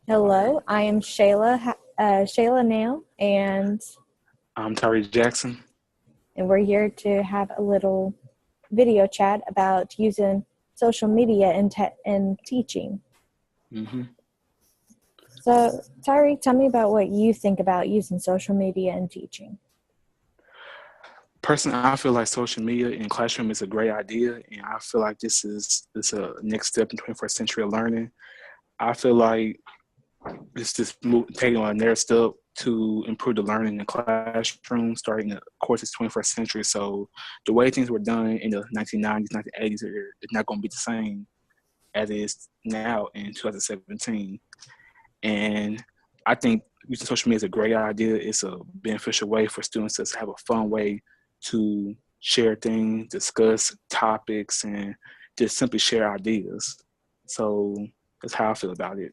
Hello, I am Shayla Nail, I'm Tyreque Jackson. and we're here to have a little video chat about using social media in teaching. hmm So, Tyreek, tell me about what you think about using social media in teaching. Personally, I feel like social media in classroom is a great idea, and I feel like this a next step in 21st century learning. I feel like it's just taking on another step to improve the learning in the classroom, starting, of course, it's 21st century. So the way things were done in the 1990s, 1980s, it's not going to be the same as it is now in 2017. And I think using social media is a great idea. It's a beneficial way for students to have a fun way to share things, discuss topics, and just simply share ideas. So that's how I feel about it.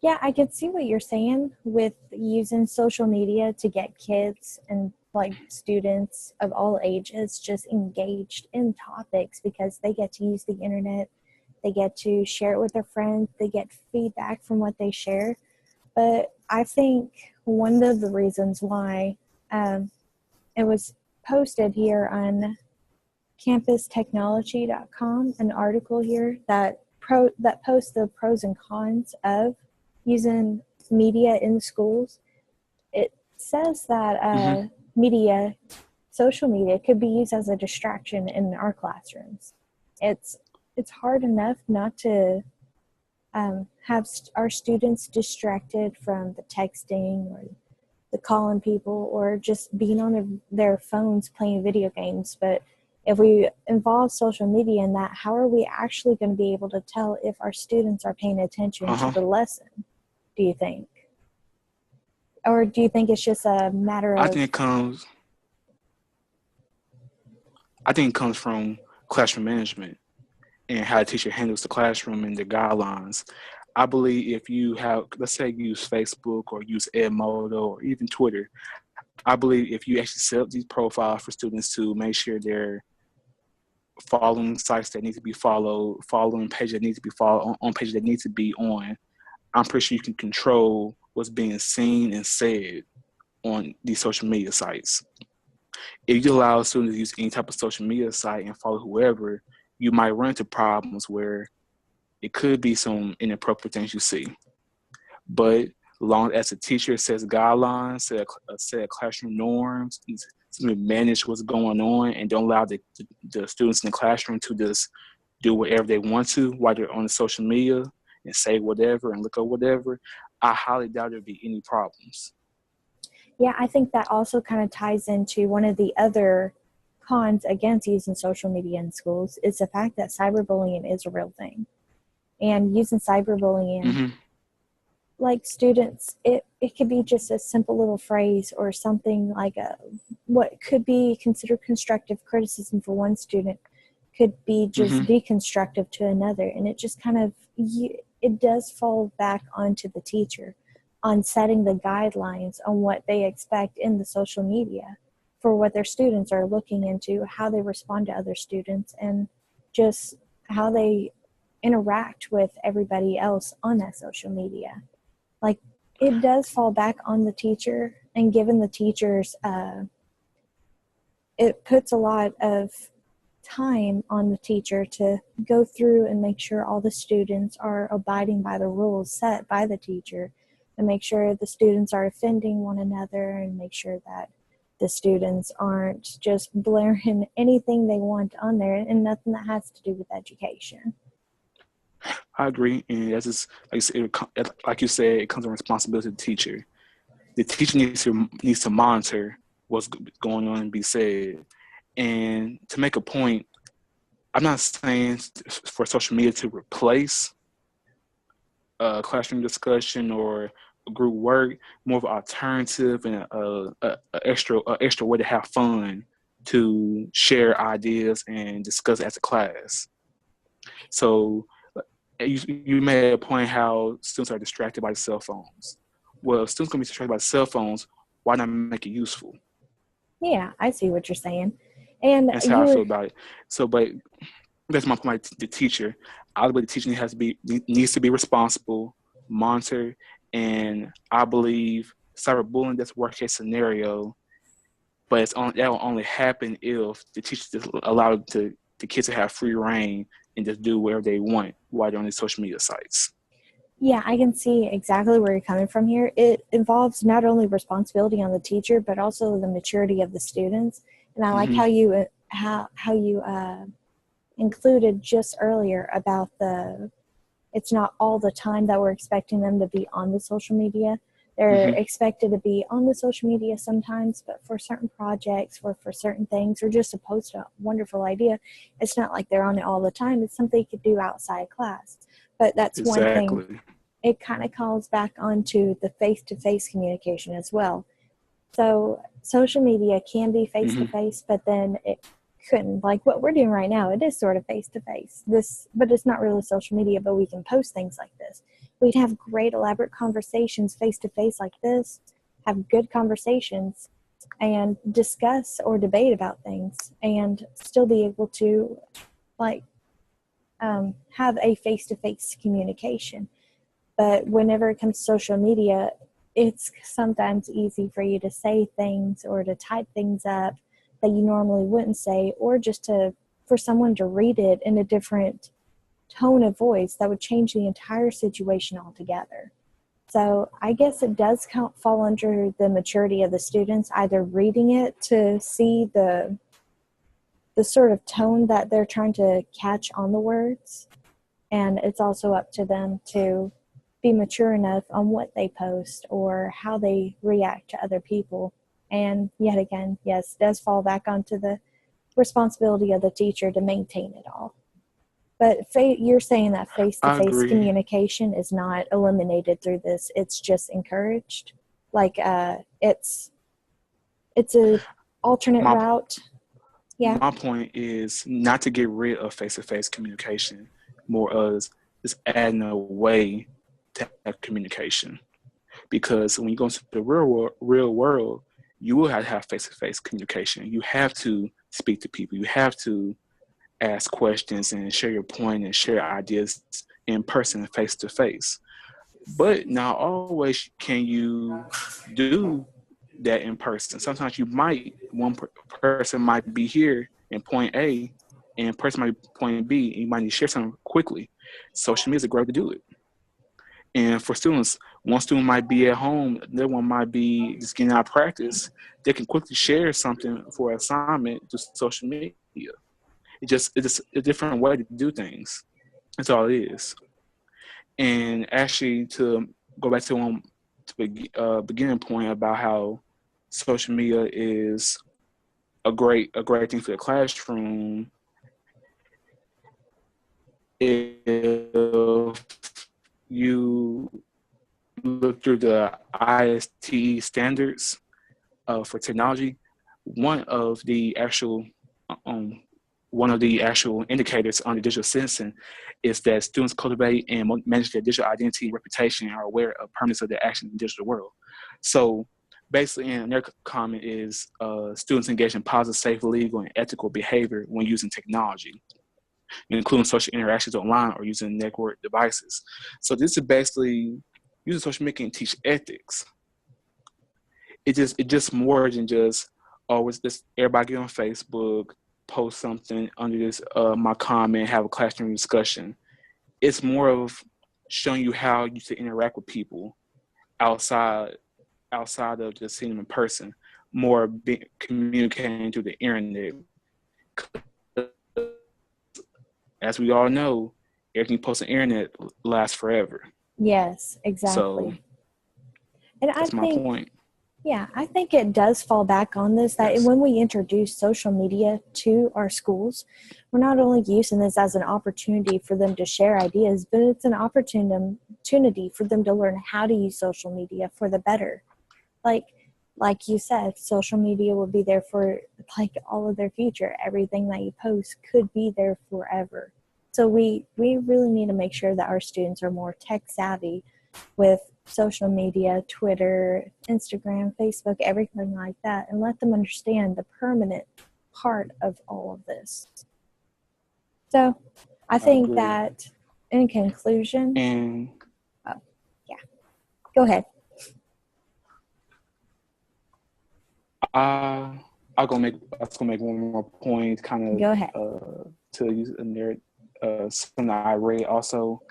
Yeah, I can see what you're saying with using social media to get kids and like students of all ages just engaged in topics because they get to use the internet, they get to share it with their friends, they get feedback from what they share. But I think one of the reasons why um, it was posted here on campustechnology.com, an article here that posts the pros and cons of using media in schools. It says that hmm media, social media, could be used as a distraction in our classrooms. It's it's hard enough not to have our students distracted from the texting or the calling people or just being on their phones playing video games. But if we involve social media in that, how are we actually going to be able to tell if our students are paying attention to Uh-huh. the lesson, do you think? Or do you think it's just a matter I of, think it comes. I think it comes from classroom management and how the teacher handles the classroom and the guidelines. I believe if you have, let's say, use Facebook or use Edmodo or even Twitter, I believe if you actually set up these profiles for students to make sure they're following sites that need to be followed, following pages that need to be followed, on pages that need to be on, I'm pretty sure you can control what's being seen and said on these social media sites. If you allow students to use any type of social media site and follow whoever, you might run into problems where it could be some inappropriate things you see. But long as the teacher sets guidelines, set classroom norms, to manage what's going on, and don't allow the students in the classroom to just do whatever they want to while they're on the social media and say whatever and look up whatever, I highly doubt there'd be any problems. yeah, I think that also kind of ties into one of the other cons against using social media in schools is the fact that cyberbullying is a real thing. And using cyberbullying, hmm like students, it could be just a simple little phrase or something like what could be considered constructive criticism for one student could be just hmm deconstructive to another. And it just kind of, it does fall back onto the teacher on setting the guidelines on what they expect in the social media for what their students are looking into, how they respond to other students, and just how they interact with everybody else on that social media. Like, it does fall back on the teacher, and given the teachers, it puts a lot of time on the teacher to go through and make sure all the students are abiding by the rules set by the teacher, and make sure the students are offending one another, and make sure that the students aren't just blaring anything they want on there and nothing that has to do with education. I agree, and that's just like you said, it comes with responsibility of the teacher. The teacher needs to monitor what's going on and be said. And to make a point, I'm not saying for social media to replace classroom discussion or group work, more of an alternative and a extra way to have fun, to share ideas and discuss as a class. So you made a point how students are distracted by cell phones. Well, if students can be distracted by cell phones, why not make it useful? Yeah, I see what you're saying. And That's how you I feel were, about it. So, but that's my point. The teacher, I believe the teacher needs to be responsible, monitor, and I believe cyberbullying, that's worst case scenario, but that will only happen if the teachers just allow the kids to have free reign and just do whatever they want while they're on these social media sites. Yeah, I can see exactly where you're coming from here. It involves not only responsibility on the teacher, but also the maturity of the students. And I like Mm-hmm. how you included just earlier about it's not all the time that we're expecting them to be on the social media. They're Mm-hmm. expected to be on the social media sometimes, but for certain projects or for certain things, or just to post a wonderful idea, it's not like they're on it all the time. It's something you could do outside class. But that's one thing. Exactly. It kind of calls back onto the face-to-face communication as well. So social media can be Mm-hmm. face-to-face, but then it couldn't. Like what we're doing right now, it is sort of face-to-face. But it's not really social media, but we can post things like this. We'd have great elaborate conversations face-to-face like this, have good conversations, and discuss or debate about things, and still be able to like have a face-to-face communication. But whenever it comes to social media, it's sometimes easy for you to say things or to type things up that you normally wouldn't say, or just for someone to read it in a different tone of voice that would change the entire situation altogether. So I guess it does fall under the maturity of the students, either reading it to see the sort of tone that they're trying to catch on the words, and it's also up to them to be mature enough on what they post or how they react to other people. And yet again, yes, it does fall back onto the responsibility of the teacher to maintain it all. But you're saying that I face-to-face agree. communication is not eliminated through this; it's just encouraged. Like it's a alternate My route. Yeah. my point is not to get rid of face-to-face communication, more as just adding a way to have communication. Because when you go into the real world, you will have to have face-to-face communication. You have to speak to people. You have to ask questions and share your point and share ideas in person, face to face. But not always can you do that in person. Sometimes one person might be here in point A, and person might be point B, and you might need to share something quickly. Social media is a great way to do it. And for students, one student might be at home, the other one might be just getting out of practice. They can quickly share something for an assignment through social media. It's just a different way to do things. That's all it is. And actually, to go back to one beginning point about how social media is a great thing for the classroom. If you look through the ISTE standards for technology, one of the actual um, one of the actual indicators on the digital citizen is that students cultivate and manage their digital identity and reputation and are aware of permanence of their action in the digital world. So basically, in their comment is students engage in positive, safe, legal, and ethical behavior when using technology, including social interactions online or using network devices. So this is basically using social media can teach ethics. It just more than just always this everybody get on Facebook, post something under this my comment, have a classroom discussion. It's more of showing you how you should interact with people outside of just seeing them in person, more communicating through the internet. As we all know, everything posted on the internet lasts forever. Yes, So exactly. And I that's my think, point. yeah, I think it does fall back on this that Yes. when we introduce social media to our schools, we're not only using this as an opportunity for them to share ideas, but it's an opportunity for them to learn how to use social media for the better. Like like you said, social media will be there for like all of their future. Everything that you post could be there forever. So we really need to make sure that our students are more tech savvy with social media, Twitter, Instagram, Facebook, everything like that, and let them understand the permanent part of all of this. So I I think agree. that in conclusion, And oh, Go ahead. I was gonna make one more point, kind Go ahead. of to use in there. Something that I read also.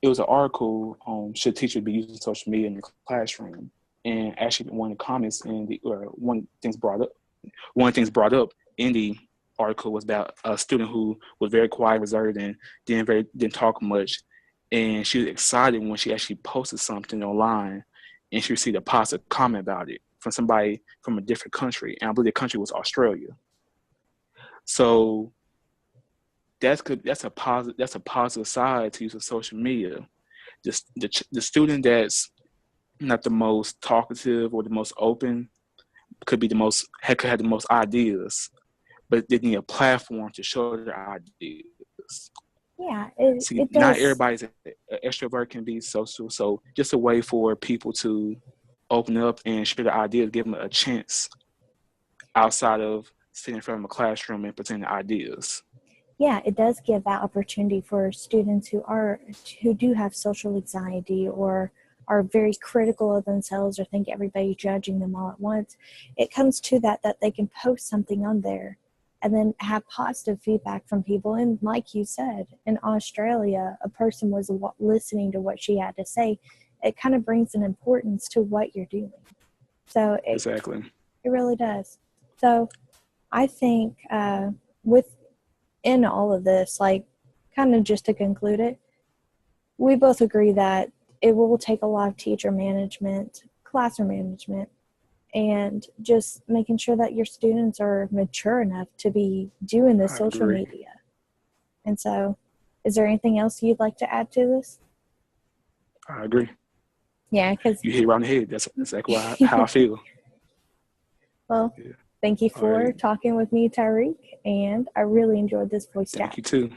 It was an article on should teachers be using social media in the classroom, and actually one of the comments in the one of the things brought up in the article was about a student who was very quiet, reserved, and didn't talk much. And she was excited when she actually posted something online, and she received a positive comment about it from somebody from a different country, and I believe the country was Australia. So that's a positive side to use of social media. Just the student that's not the most talkative or the most open could have the most ideas, but they need a platform to show their ideas. Yeah, See, it not does. everybody's an extrovert can be social, so just a way for people to open up and share their ideas, give them a chance outside of sitting in front of a classroom and presenting ideas. Yeah, it does give that opportunity for students who do have social anxiety or are very critical of themselves or think everybody's judging them all at once. It comes to that they can post something on there and then have positive feedback from people. And like you said, in Australia, a person was listening to what she had to say. It kind of brings an importance to what you're doing. So Exactly. it really does. So I think with in all of this, like kind of just to conclude it, we both agree that it will take a lot of teacher management, classroom management, and just making sure that your students are mature enough to be doing the I social agree. media. And so, is there anything else you'd like to add to this? I agree. Yeah, because, You hit right on the head. That's exactly how I feel. well, Yeah. thank you All for right. talking with me, Tyreek, and I really enjoyed this voice Thank chat. you too.